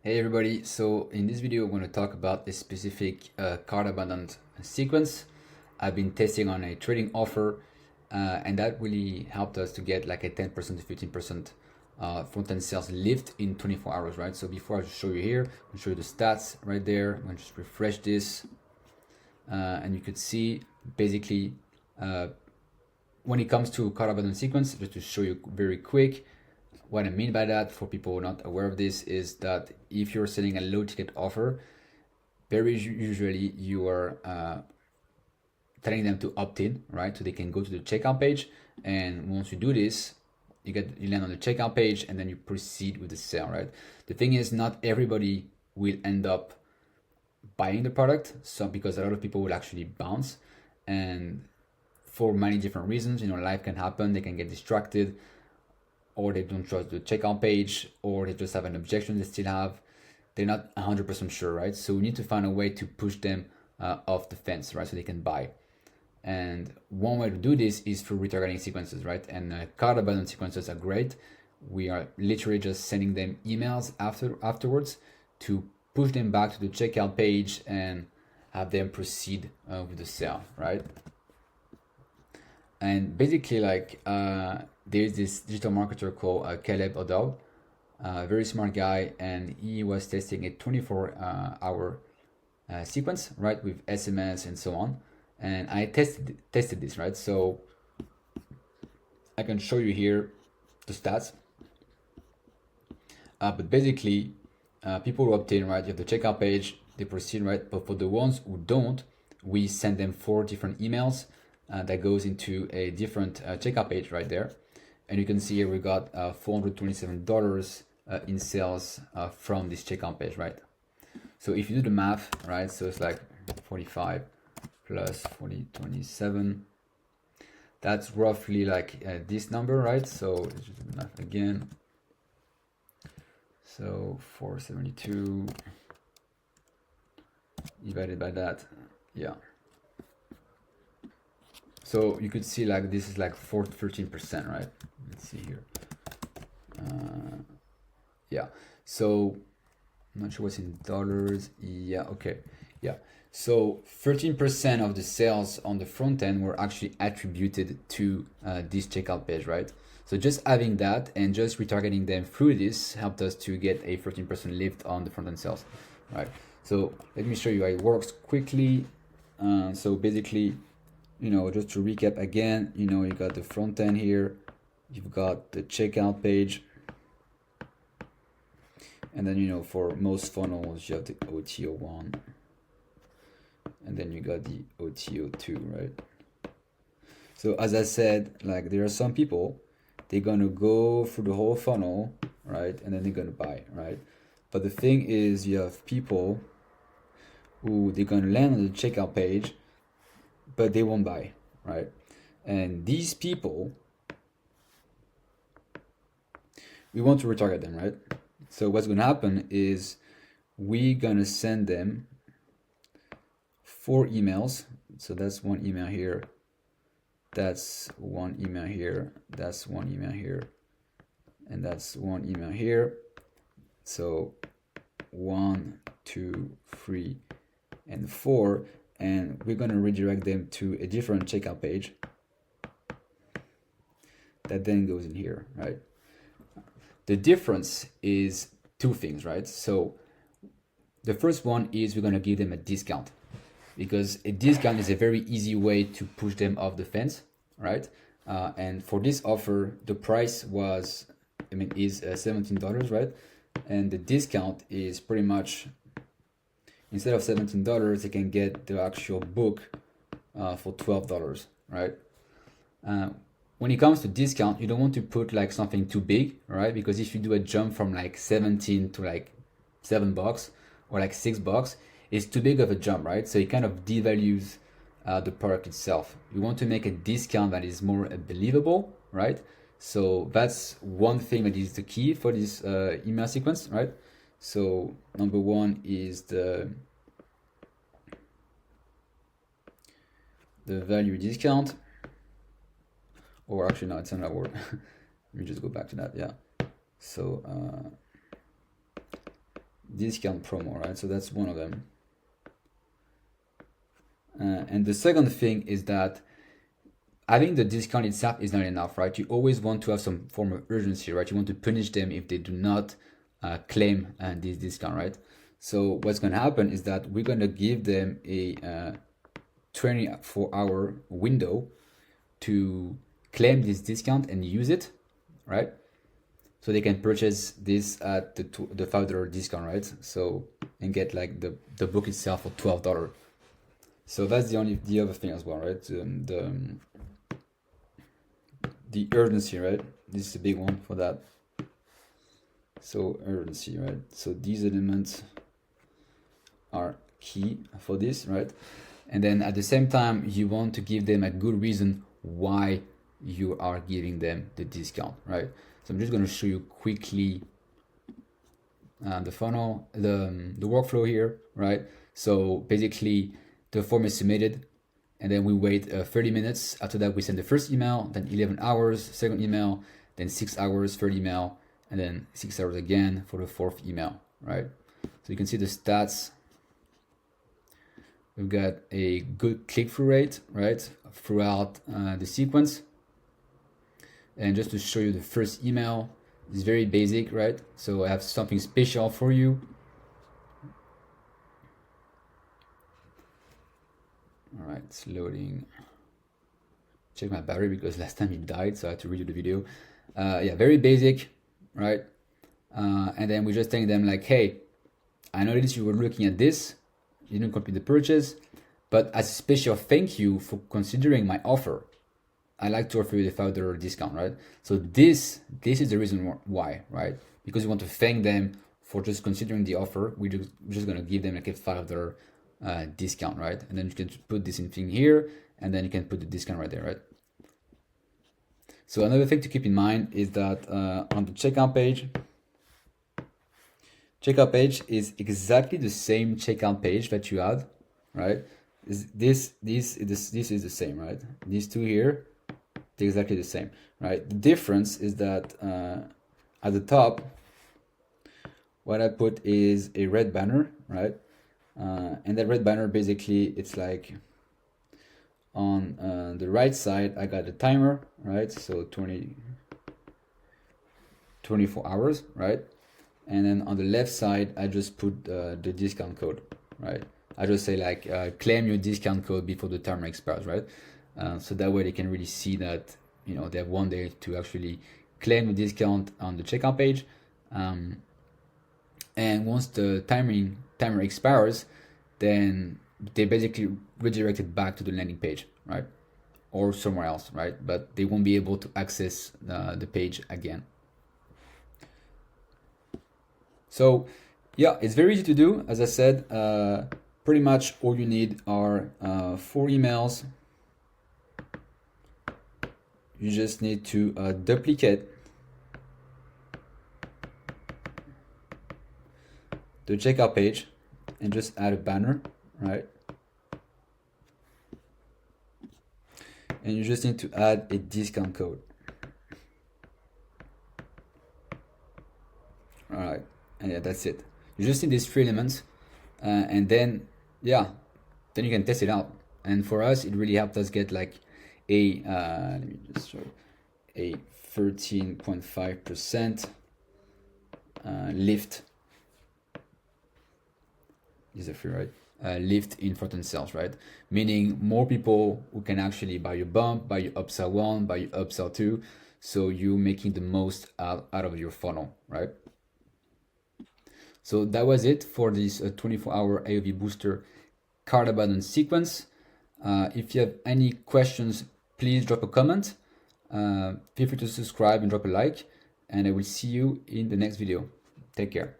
Hey everybody, so in this video I'm going to talk about a specific cart abandoned sequence I've been testing on a trading offer, and that really helped us to get like a 10% to 15% front-end sales lift in 24 hours, right? So before I just show you here, I'll show you the stats right there. I'm going to just refresh this, and you could see basically when it comes to cart abandoned sequence, just to show you very quick, what I mean by that, for people not aware of this, is that if you're selling a low ticket offer, very usually you are telling them to opt in, right? So they can go to the checkout page, and once you do this, you land on the checkout page, and then you proceed with the sale, right? The thing is, not everybody will end up buying the product, so because a lot of people will actually bounce, and for many different reasons, life can happen. They can get distracted, or they don't trust the checkout page, or they just have an objection they still have. They're not 100% sure, right? So we need to find a way to push them off the fence, right? So they can buy. And one way to do this is through retargeting sequences, right? And cart abandoned sequences are great. We are literally just sending them emails afterwards to push them back to the checkout page and have them proceed with the sale, right? And basically, there's this digital marketer called Caleb O'Dowd, a very smart guy, and he was testing a 24-hour sequence, right, with SMS and so on. And I tested this, right? So I can show you here the stats. But basically, people who opt in, right, you have the checkout page, they proceed, right? But for the ones who don't, we send them 4 different emails that goes into a different checkout page right there. And you can see here we got $427 in sales from this checkout page, right? So if you do the math, right, so it's like 45 plus 4027, that's roughly like this number, right? So let's just do the math again. So 472 divided by that, yeah. So you could see like this is like 13%, right? Let's see here. Yeah. So I'm not sure what's in dollars. Yeah. Okay. Yeah. So 13% of the sales on the front end were actually attributed to this checkout page, right? So just having that and just retargeting them through this helped us to get a 13% lift on the front end sales, right? So let me show you how it works quickly. So basically, just to recap again, you got the front end here, you've got the checkout page, and then, for most funnels, you have the OTO1, and then you got the OTO2, right? So as I said, like there are some people, they're gonna go through the whole funnel, right? And then they're gonna buy, right? But the thing is, you have people who they're gonna land on the checkout page, but they won't buy, right? And these people, we want to retarget them, right? So what's gonna happen is we're gonna send them 4 emails. So that's 1 email here, that's 1 email here, that's 1 email here, and that's 1 email here. So 1, 2, 3, and 4. And we're going to redirect them to a different checkout page that then goes in here, right? The difference is 2 things, right? So the first one is we're going to give them a discount, because a discount is a very easy way to push them off the fence, right? And for this offer, the price is $17, right? And the discount is pretty much, instead of $17, they can get the actual book for $12, right? When it comes to discount, you don't want to put like something too big, right? Because if you do a jump from like 17 to like $7 or like $6, it's too big of a jump, right? So it kind of devalues the product itself. You want to make a discount that is more believable, right? So that's one thing that is the key for this email sequence, right? So number 1 is the value discount, or actually no, it's another word. Let me just go back to that. Yeah. So discount promo, right? So that's one of them. And the second thing is that having the discount itself is not enough, right? You always want to have some form of urgency, right? You want to punish them if they do not claim this discount, right? So what's going to happen is that we're going to give them a 24-hour window to claim this discount and use it, right? So they can purchase this at the $5 discount, right? So, and get like the book itself for $12. So that's the other thing as well, right? The urgency, right? This is a big one for that. So urgency, right? So these elements are key for this, right? And then at the same time, you want to give them a good reason why you are giving them the discount, right? So I'm just going to show you quickly the funnel, the workflow here, right? So basically the form is submitted and then we wait 30 minutes. After that, we send the first email, then 11 hours, second email, then 6 hours, third email, and then 6 hours again for the fourth email, right? So you can see the stats. We've got a good click-through rate, right, throughout the sequence. And just to show you the first email, it's very basic, right? So I have something special for you. All right, it's loading. Check my battery because last time it died, so I had to redo the video. Yeah, very basic, right? And then we're just telling them like, hey, I noticed you were looking at this. You didn't complete the purchase, but as a special thank you for considering my offer, I'd like to offer you the $5 discount, right? So this is the reason why, right? Because we want to thank them for just considering the offer. We're just gonna give them like a $5 discount, right? And then you can put this thing here, and then you can put the discount right there, right? So another thing to keep in mind is that on the checkout page is exactly the same checkout page that you had, right? This is the same, right? These two here, they're exactly the same, right? The difference is that at the top, what I put is a red banner, right? And that red banner, basically, it's like on the right side, I got a timer, right? So 24 hours, right? And then on the left side, I just put the discount code, right? I just say like, claim your discount code before the timer expires, right? So that way they can really see that, you know, they have 1 day to actually claim the discount on the checkout page. And once the timer expires, then they basically redirected back to the landing page, right? Or somewhere else, right? But they won't be able to access the page again. So yeah, it's very easy to do. As I said, pretty much all you need are 4 emails. You just need to duplicate the checkout page and just add a banner, right? And you just need to add a discount code. All right, and yeah, that's it. You just need these 3 elements, and then yeah, then you can test it out. And for us, it really helped us get like a let me just show a 13.5% lift. Is a free, right? Lift in Fortune sales, right? Meaning more people who can actually buy your bump, buy your upsell 1, buy your upsell 2. So you're making the most out of your funnel, right? So that was it for this 24-hour AOV booster cart abandon sequence. If you have any questions, please drop a comment. Feel free to subscribe and drop a like, and I will see you in the next video. Take care.